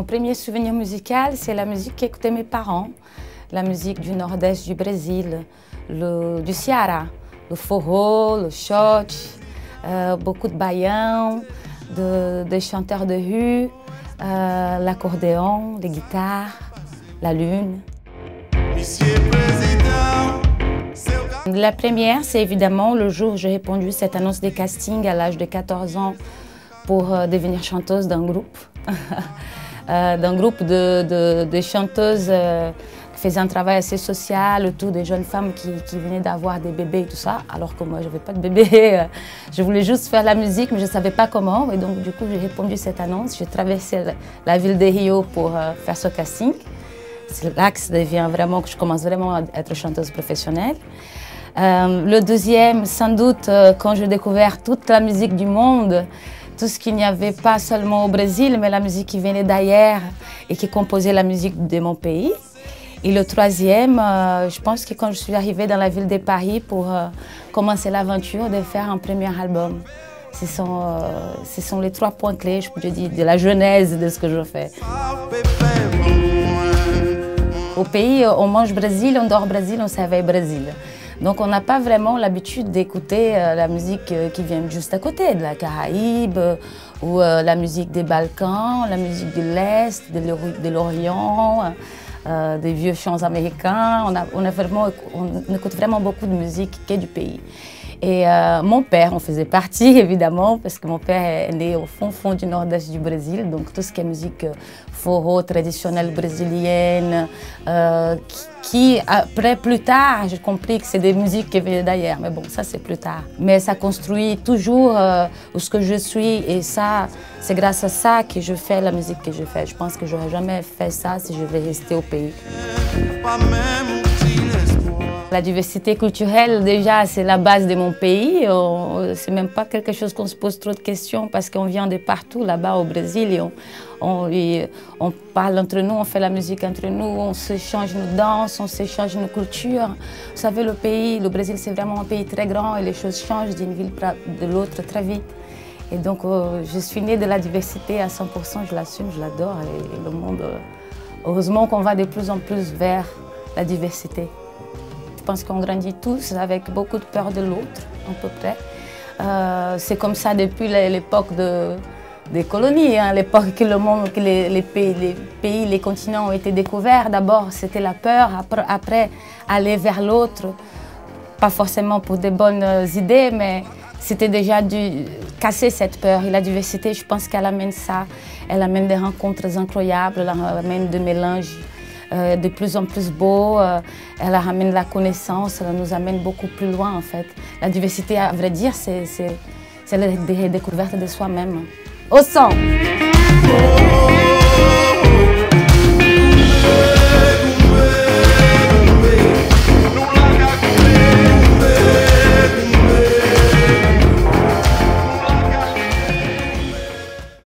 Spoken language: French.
premier souvenir musical, c'est la musique qu'écoutaient mes parents. La musique du nord-est du Brésil, du Ceará, le forró, le shot, beaucoup de baião, des chanteurs de rue, l'accordéon, les guitares, la lune. La première, c'est évidemment le jour où j'ai répondu à cette annonce des castings à l'âge de 14 ans pour devenir chanteuse d'un groupe. D'un groupe de chanteuses qui faisaient un travail assez social autour des jeunes femmes qui venaient d'avoir des bébés et tout ça, alors que moi je n'avais pas de bébé. Je voulais juste faire la musique mais je ne savais pas comment, et donc du coup j'ai répondu à cette annonce. J'ai traversé la ville de Rio pour faire ce casting. C'est là que ça devient vraiment, que je commence vraiment à être chanteuse professionnelle. Le deuxième, sans doute, quand j'ai découvert toute la musique du monde, tout ce qu'il n'y avait pas seulement au Brésil, mais la musique qui venait d'ailleurs et qui composait la musique de mon pays. Et le troisième, je pense que quand je suis arrivée dans la ville de Paris pour commencer l'aventure de faire un premier album. Ce sont les trois points clés, je peux dire, de la genèse de ce que je fais. Au pays, on mange Brésil, on dort Brésil, on s'éveille Brésil. Donc on n'a pas vraiment l'habitude d'écouter la musique qui vient juste à côté, de la Caraïbe, ou la musique des Balkans, la musique de l'Est, de l'Orient, des vieux chants américains. On écoute vraiment beaucoup de musique qui est du pays. Et mon père en faisait partie, évidemment, parce que mon père est né au fond du nord-est du Brésil, donc tout ce qui est musique forró traditionnelle brésilienne, qui après, plus tard, j'ai compris que c'est des musiques qui venaient d'ailleurs, mais bon, ça c'est plus tard. Mais ça construit toujours ce que je suis, et ça, c'est grâce à ça que je fais la musique que je fais. Je pense que je n'aurais jamais fait ça si je vais rester au pays. La diversité culturelle, déjà, c'est la base de mon pays. C'est même pas quelque chose qu'on se pose trop de questions parce qu'on vient de partout là-bas au Brésil et on parle entre nous, on fait la musique entre nous, on s'échange nos danses, on s'échange nos cultures. Vous savez, le Brésil, c'est vraiment un pays très grand et les choses changent d'une ville de l'autre très vite. Et donc, je suis née de la diversité à 100%, je l'assume, je l'adore. Et le monde, heureusement qu'on va de plus en plus vers la diversité. Je pense qu'on grandit tous avec beaucoup de peur de l'autre, à peu près. C'est comme ça depuis l'époque des colonies, hein, l'époque que les pays, les continents ont été découverts. D'abord, c'était la peur, après aller vers l'autre, pas forcément pour des bonnes idées, mais c'était déjà dû casser cette peur. Et la diversité, je pense qu'elle amène ça, elle amène des rencontres incroyables, elle amène des mélanges de plus en plus beau, elle ramène la connaissance, elle nous amène beaucoup plus loin en fait. La diversité, à vrai dire, c'est la découverte de soi-même. Au sang!